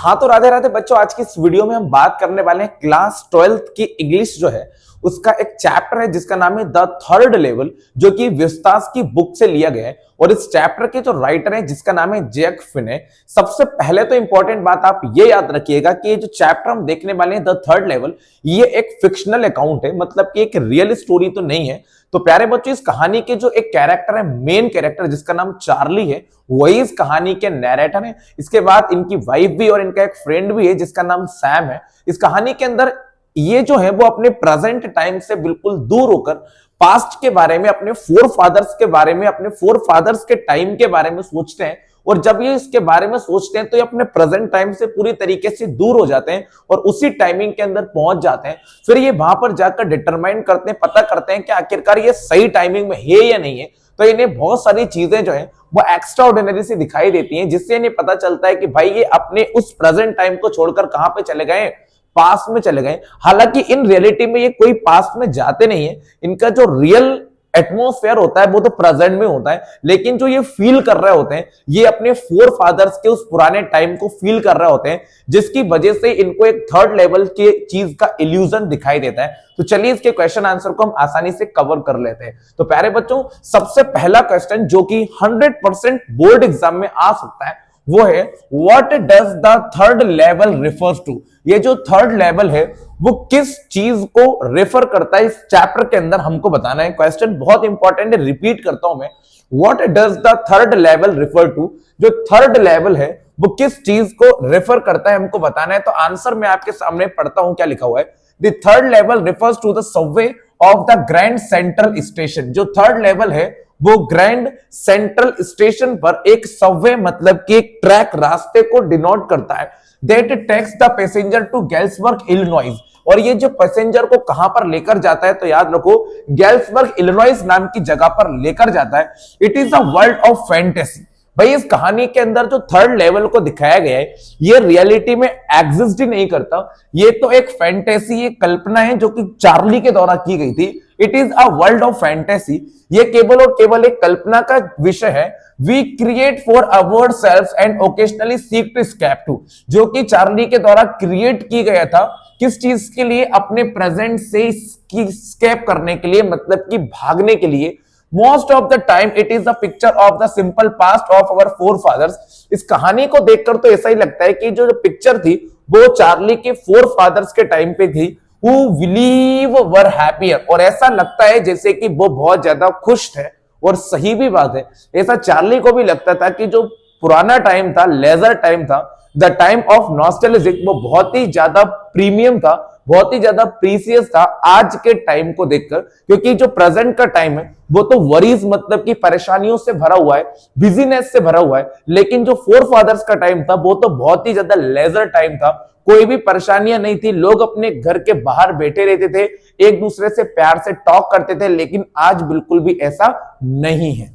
हाँ तो राधे राधे बच्चों, आज की इस वीडियो में हम बात करने वाले हैं क्लास 12th की इंग्लिश जो है उसका एक चैप्टर है जिसका नाम है द थर्ड लेवल, जो कि विस्तास की बुक से लिया गया है। और इस चैप्टर के जो राइटर है जिसका नाम है जैक फिने। सबसे पहले तो इंपॉर्टेंट बात आप ये याद रखिएगा कि ये जो चैप्टर हम देखने वाले हैं द थर्ड लेवल, ये एक फिक्शनल अकाउंट है, मतलब कि एक रियल स्टोरी तो नहीं है। तो प्यारे बच्चों, इस कहानी के जो एक कैरेक्टर है, मेन कैरेक्टर जिसका नाम चार्ली है, वही इस कहानी के नैरेटर है। इसके बाद इनकी वाइफ भी और इनका एक फ्रेंड भी है जिसका नाम सैम है। इस कहानी के अंदर ये जो है वो अपने प्रेजेंट टाइम से बिल्कुल दूर होकर पास्ट के बारे में, अपने फोर फादर्स के बारे में, अपने फोर फादर्स के टाइम के बारे में सोचते हैं। और जब ये इसके बारे में सोचते हैं तो ये अपने प्रेजेंट टाइम से पूरी तरीके से दूर हो जाते हैं और उसी टाइमिंग के अंदर पहुंच जाते हैं। फिर ये वहां पर जाकर डिटरमाइन करते हैं, पता करते हैं कि आखिरकार ये सही टाइमिंग में है या नहीं है। तो इन्हें बहुत सारी चीजें जो है वो एक्स्ट्रा ऑर्डिनरी सी दिखाई देती हैं, जिससे इन्हें पता चलता है कि भाई ये अपने उस प्रेजेंट टाइम को छोड़कर कहां पे चले गए, पास्ट में चले गए। हालांकि इन रियलिटी में ये कोई पास्ट में जाते नहीं है, इनका जो रियल एटमॉस्फेयर होता है वो तो प्रेजेंट में होता है, लेकिन जो ये फील कर रहे होते हैं ये अपने फोर फादर्स के उस पुराने टाइम को फील कर रहे होते हैं, जिसकी वजह से इनको एक थर्ड लेवल की चीज का इल्यूजन दिखाई देता है। तो चलिए इसके क्वेश्चन आंसर को हम आसानी से कवर कर लेते हैं। तो प्यारे बच्चों, सबसे पहला क्वेश्चन जो कि 100% बोर्ड एग्जाम में आ सकता है वो है, what does the third level refers to. ये जो थर्ड लेवल है वो किस चीज को रेफर करता है, इस चैप्टर के अंदर हमको बताना है। क्वेश्चन बहुत इंपॉर्टेंट है, रिपीट करता हूं मैं, what does the third level refer to. जो थर्ड लेवल है वो किस चीज को रेफर करता है हमको बताना है। तो आंसर मैं आपके सामने पढ़ता हूं क्या लिखा हुआ है। The third level refers to the subway of the Grand Central station. जो थर्ड लेवल है वो ग्रैंड सेंट्रल स्टेशन पर एक सबवे, मतलब कि एक ट्रैक, रास्ते को डिनोट करता है, that takes the passenger to Galesburg Illinois. और ये जो पैसेंजर को कहां पर लेकर जाता है, तो याद रखो गैल्सबर्ग इलिनॉइस नाम की जगह पर लेकर जाता है। It is a world of fantasy. भाई इस कहानी के अंदर जो थर्ड लेवल को दिखाया गया है ये रियलिटी में एग्जिस्ट ही नहीं करता, ये तो एक फैंटेसी, एक कल्पना है जो कि चार्ली के द्वारा की गई थी। It is a world of fantasy. ये केवल और केवल एक कल्पना का विषय है। We create for our self and occasionally seek to escape to. जो कि चार्ली के द्वारा क्रिएट की गया था, किस चीज के लिए, अपने प्रेजेंट से एस्केप करने के लिए, मतलब कि भागने के लिए। Most of the time it is the picture of the simple past of our forefathers. इस कहानी को देखकर तो ऐसा ही लगता है कि जो पिक्चर थी वो चार्ली के फोर फादर्स के टाइम पे थी, who believe were happier। और ऐसा लगता है जैसे कि वो बहुत ज्यादा खुश थे, और सही भी बात है। ऐसा चार्ली को भी लगता था कि जो पुराना टाइम था, लेजर टाइम था, द टाइम ऑफ नॉस्टैल्जिक, वो बहुत ही ज्यादा प्रीमियम था, बहुत ही ज्यादा प्रीसियस था आज के टाइम को देखकर। क्योंकि जो प्रेजेंट का टाइम है वो तो वरीज, मतलब कि परेशानियों से भरा हुआ है, बिजीनेस से भरा हुआ है। लेकिन जो फोर फादर्स का टाइम था वो तो बहुत ही ज्यादा लेजर टाइम था, कोई भी परेशानियां नहीं थी, लोग अपने घर के बाहर बैठे रहते थे, एक दूसरे से प्यार से टॉक करते थे। लेकिन आज बिल्कुल भी ऐसा नहीं है।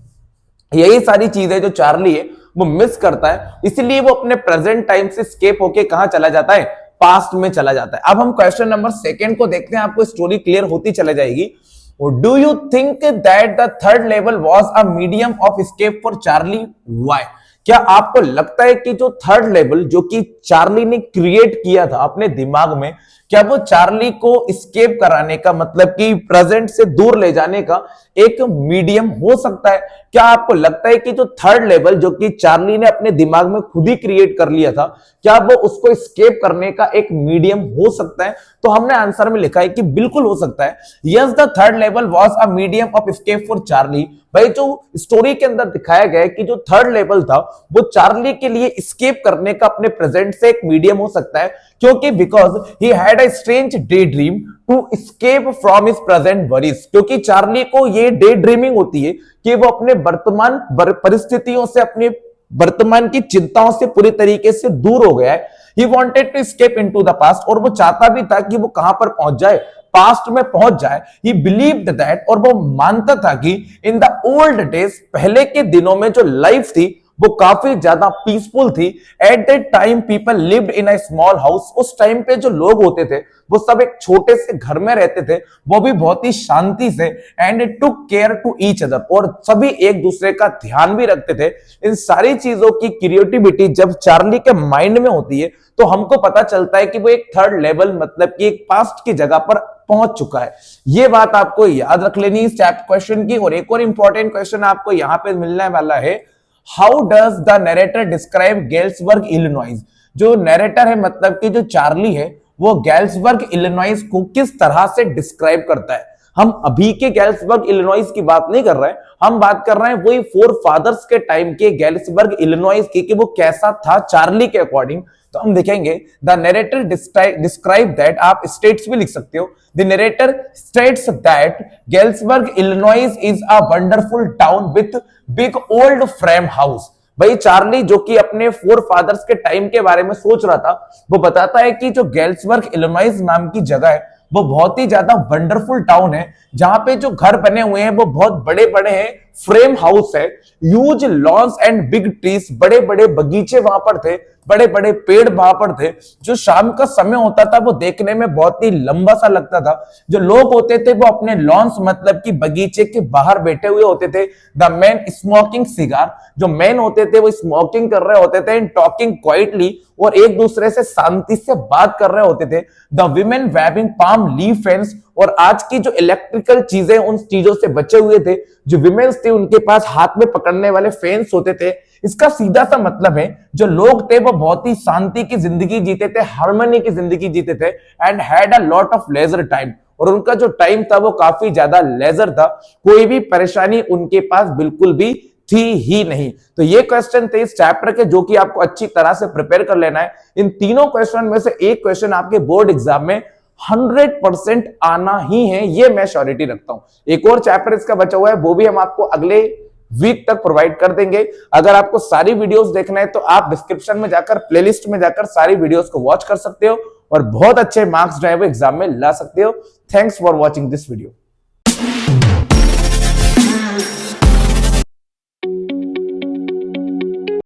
यही सारी चीजें जो चार्ली है वो मिस करता है, इसलिए वो अपने प्रेजेंट टाइम से स्केप होके कहां चला जाता है, पास्ट में चला जाता है। अब हम क्वेश्चन नंबर 2 को देखते हैं, आपको स्टोरी क्लियर होती चले जाएगी। Do you think that the third level was a medium of escape for Charlie, why. क्या आपको लगता है कि जो थर्ड लेवल जो कि चार्ली ने क्रिएट किया था अपने दिमाग में, क्या वो चार्ली को स्केप कराने का, मतलब कि प्रेजेंट से दूर ले जाने का एक मीडियम हो सकता है। क्या आपको लगता है कि जो थर्ड लेवल जो कि चार्ली ने अपने दिमाग में खुद ही क्रिएट कर लिया था, क्या वो उसको स्केप करने का एक मीडियम हो सकता है। तो हमने आंसर में लिखा है कि बिल्कुल हो सकता है। Yes, the third level was a medium of escape for Charlie. भाई जो स्टोरी के अंदर दिखाया गया है कि जो थर्ड लेवल था वो चार्ली के लिए स्केप करने का अपने प्रेजेंट से एक मीडियम हो सकता है, क्योंकि because he had a strange daydream to escape from his present worries. क्योंकि चार्ली को ये डे ड्रीमिंग होती है कि वो अपने वर्तमान परिस्थितियों से, अपने वर्तमान की चिंताओं से पूरी तरीके से दूर हो गया है। He wanted to escape into the past. और वो चाहता भी था कि वो कहां पर पहुंच जाए, पास्ट में पहुंच जाए। ही बिलीव्ड दैट, और वो मानता था कि इन द ओल्ड डेज, पहले के दिनों में जो लाइफ थी वो काफी ज्यादा पीसफुल थी। At that time people lived in a small house. उस टाइम पे जो लोग होते थे वो सब एक छोटे से घर में रहते थे, वो भी बहुत ही शांति से। And it took care to each other, और सभी एक दूसरे का ध्यान भी रखते थे। इन सारी चीजों की क्रिएटिविटी जब चार्ली के माइंड में होती है तो हमको पता चलता है कि वो एक थर्ड लेवल, मतलब कि एक पास्ट की जगह पर पहुंच चुका है। ये बात आपको याद रख लेनी इस चैप्टर क्वेश्चन की। और एक और इंपॉर्टेंट क्वेश्चन आपको यहां पे मिलने वाला है, how does the narrator describe Galesburg Illinois. जो नरेटर है, मतलब कि जो चार्ली है, वो गेल्सबर्ग इलिनॉइस को किस तरह से डिस्क्राइब करता है। हम अभी के गेल्सबर्ग इलिनॉइस की बात नहीं कर रहे हैं, हम बात कर रहे हैं वही फोर फादर्स के टाइम के गेल्सबर्ग इलिनॉइस की, कि वो कैसा था चार्ली के अकॉर्डिंग। तो हम देखेंगे द नरेटर डिस्क्राइब दैट, आप स्टेट्स भी लिख सकते हो। The narrator states that Galesburg Illinois is a wonderful town with big old frame house. भाई चार्ली जो कि अपने फोर फादर्स के टाइम के बारे में सोच रहा था, वो बताता है कि जो गेल्सबर्ग इलिनॉइस नाम की जगह है वो बहुत ही ज्यादा वंडरफुल टाउन है, जहां पे जो घर बने हुए हैं वो बहुत बड़े बड़े हैं, फ्रेम हाउस है, huge loans and big trees, बड़े बड़े बगीचे वहां पर थे, बड़े बड़े पेड़ वहां पर थे। जो शाम का समय होता था वो देखने में बहुत ही लंबा सा लगता था। जो लोग होते थे वो अपने लॉन्स, मतलब कि बगीचे के बाहर बैठे हुए होते थे। द मैन स्मोकिंग सिगार, जो मैन होते थे वो स्मोकिंग कर रहे होते थे, एंड टॉकिंग क्वाइटली, और एक दूसरे से शांति से बात कर रहे होते थे। The women waving palm leaf fans, और आज की जो इलेक्ट्रिकल चीजें उन चीजों से बचे हुए थे, जो विमेन्स थे उनके पास हाथ में पकड़ने वाले फैंस होते थे। इसका सीधा सा मतलब है जो लोग थे वो बहुत ही शांति की जिंदगी जीते थे, हार्मनी की जिंदगी जीते थे, and had a lot of leisure time, और उनका जो टाइम था वो काफी ज्यादा लेजर था। कोई भी परेशानी उनके पास बिल्कुल भी थी ही नहीं। तो ये क्वेश्चन थे इस चैप्टर के, जो कि आपको अच्छी तरह से प्रिपेयर कर लेना है। इन तीनों क्वेश्चन में से एक क्वेश्चन आपके बोर्ड एग्जाम में 100% आना ही है, ये मैं श्योरिटी रखता हूं। एक और चैप्टर इसका बचा हुआ है, वो भी हम आपको अगले वीक तक प्रोवाइड कर देंगे। अगर आपको सारी वीडियोस देखना है तो आप डिस्क्रिप्शन में जाकर, प्लेलिस्ट में जाकर सारी वीडियोस को वॉच कर सकते हो, और बहुत अच्छे मार्क्स जो है वो एग्जाम में ला सकते हो। Thanks for watching this video.